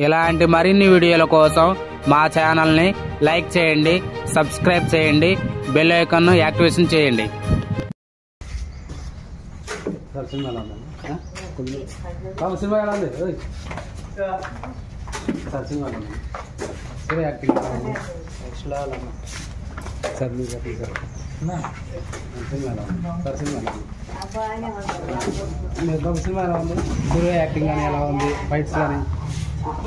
ఇలాంటి మరిన్ని వీడియోల కోసం మా ఛానల్ని లైక్ చేయండి, సబ్స్క్రైబ్ చేయండి, బెల్ ఐకాన్ను యాక్టివేషన్ చేయండి. సినిమా ఎలా ఉంది? సూర్య యాక్టింగ్ కానీ ఎలా ఉంది? ఫైట్స్ కానీ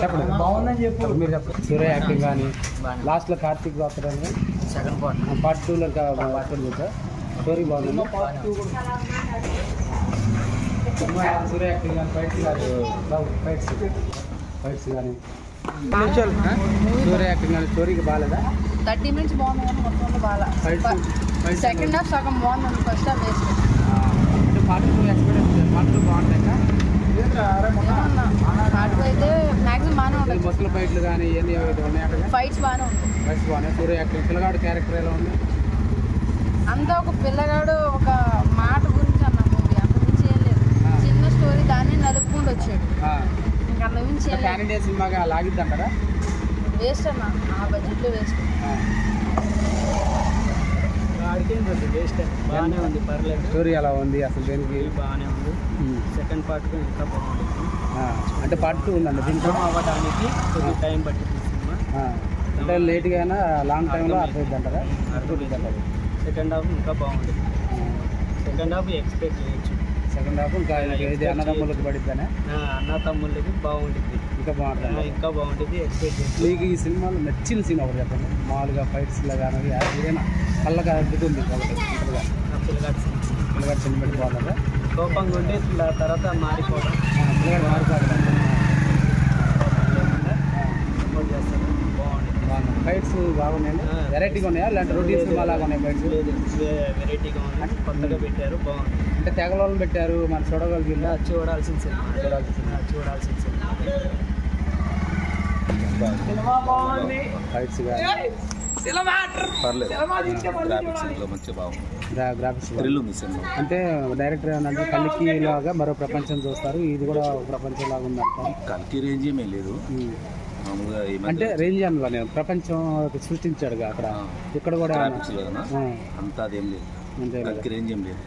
చెప్పండి. బాగుందని చెప్పు. మీరు చెప్పండి. సూర్య యాక్టింగ్ కానీ లాస్ట్లో కార్తీక్ వస్తారని సెకండ్ పార్ట్ 2లో చూసా. స్టోరీ బాగుంది. సూర్య యాక్టింగ్ కానీ ఫైట్స్ కానీ సూర్య యాక్టింగ్ కానీ స్టోరీకి బాగాలేదా? 30 minutes బాగుంది కానీ మొత్తం బాగా. సెకండ్ హాఫ్ సగం బాగుంది, ఫస్ట్ హాఫ్ వేస్ట్. అంటే పార్ట్ 2 ఎక్స్పీరియన్స్ పార్ట్ 2 బాగుంటాయి. పార్ట్ 2 అయితే మ్యాక్సిమం బాగానే ఉంటుంది. బస్సుల ఫైట్లు కానీ ఇవన్నీ ఉన్నాయి అక్కడ. ఫైట్స్ బాగానే ఉంటాయి. ఫైట్స్ బాగున్నాయి. సూర్య యాక్టింగ్ పిల్లగాడు క్యారెక్టర్ ఎలా ఉంది? అంతా ఒక పిల్లగాడు ఒక మాట గురించి అన్న మూవీ, అంతకుమించి ఏం లేదు. చిన్న స్టోరీ దాన్ని నలుపుకుంటూ వచ్చాడు. ఇంకా అంతకుమించి ఏం ప్యాన్ ఇండియా సినిమాగా లాగిద్ది అంటారా? వేస్ట్ అన్న, ఆ బడ్జెట్లో వేస్ట్. బాగానే ఉంది, పర్లేదు. స్టోరీ ఎలా ఉంది అసలు? దేనికి బాగానే ఉంది. సెకండ్ పార్ట్ ఇంకా బాగుంది. అంటే పార్ట్ 2 ఉందండి దీంట్లో. అవ్వడానికి కొద్దిగా టైం పట్టింది సినిమా. అంటే లేట్గా అయినా లాంగ్ టైంలో అర్థమైంది అంటారా? సెకండ్ హాఫ్ ఇంకా బాగుంది. సెకండ్ హాఫ్ ఎక్స్పెక్ట్ చేయొచ్చు. సెకండ్ హాఫ్ ఇంకా ఇది అన్నదమ్ములకు పడిద్దానే. అన్న తమ్ముళ్ళకి బాగుంటుంది, ఇంకా బాగుంటుంది. ఇంకా బాగుంటుంది, ఎక్స్పెక్ట్ చేయొచ్చు. మీకు ఈ సినిమాలో నచ్చిన సీన్ ఒకటి చెప్పండి. మామూలుగా ఫైట్స్లో కానీ ఏదైనా కళ్ళకి అద్దుతుంది ఒకటి పిల్లగాడు సెంటిమెంట్ బాగుందా? కోపంగా ఉండి తర్వాత మారిపోవడం, పిల్లగాడు మారిపోతుంది. బాగుంది. ఫైట్స్ బాగున్నాయండి. వెరైటీగా ఉన్నాయా లేదంటే రొటీన్ సినిమా లాగా ఉన్నాయి ఫైట్స్? వెరైటీగా ఉన్నాయి, కొత్తగా పెట్టారు, బాగుంది. అంటే తెగలోళ్ళు పెట్టారు, మనం చూడగలిగిందా? చూడాల్సిన సినిమా. సినిమా బాగుంది. ఫైట్స్ గ్రాఫిక్స్ అంటే డైరెక్టర్ ఏమన్నా కల్కి లాగా మరో ప్రపంచం చూస్తారు, ఇది కూడా ప్రపంచం లాగా ఉందంట. కల్కి రేంజ్ ఏమీ లేదు, అంటే రేంజ్ అన్నలో ప్రపంచం సృష్టించాడు అక్కడ. ఇక్కడ కూడా అంతా అదేం లేదు, కల్కి రేంజ్ ఏం లేదు.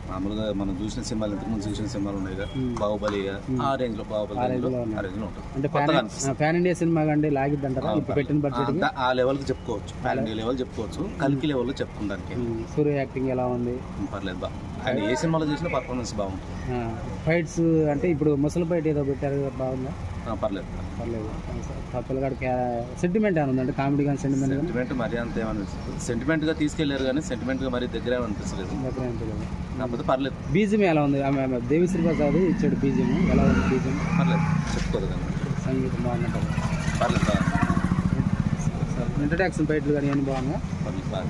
మామూలుగా మనం చూసిన సినిమాలు ఇంతకుముందు చూసిన సినిమాలు ఉన్నాయి కదా, బాహుబలి ఆ రేంజ్ లో, బాహుబలి ఆ రేంజ్ లో ఉంటుంది. అంటే ప్యాన్ ఇండియా సినిమా కంటే లాగిద్ది అంటారా ఇప్పుడు పెట్టిన బడ్జెట్? ఆ లెవెల్ కి చెప్పుకోవచ్చు, ప్యాన్ ఇండియా లెవెల్ చెప్పుకోవచ్చు, కల్కి లెవెల్ లో చెప్పుకోవడానికి. సూర్య యాక్టింగ్ ఎలా ఉంది? పర్లేదు, బాగా. ఆయన ఏ సినిమాలో చేసినా పర్ఫార్మెన్స్ బాగుంటుంది. ఫైట్స్ అంటే ఇప్పుడు ముసలి ఫైట్ ఏదో పెట్టారు, బాగుందా? పర్లేదు. పిల్లగాడు సెంటిమెంట్ ఏమైనా ఉందంటే కామెడీ కానీ సెంటిమెంట్ మరీ అంత ఏమనిపిస్తుంది. సెంటిమెంట్ గా తీసుకెళ్లారు కానీ సెంటిమెంట్ గా మరీ దగ్గర అనిపిస్తలేదు. కాకపోతే పర్లేదు. బీజియం ఎలా ఉంది? దేవిశ్రీ ప్రసాద్ ఇచ్చాడు బీజియం, ఎలా ఉంది బీజియం? పర్లేదు, చెప్పుకోదు కానీ. సంగీతం బాగుందంటారు. పర్లేదు. ఇంట్రడక్షన్ ఫైట్లు కానీ ఏమైనా బాగున్నాయా? పర్లేదు, బాగా.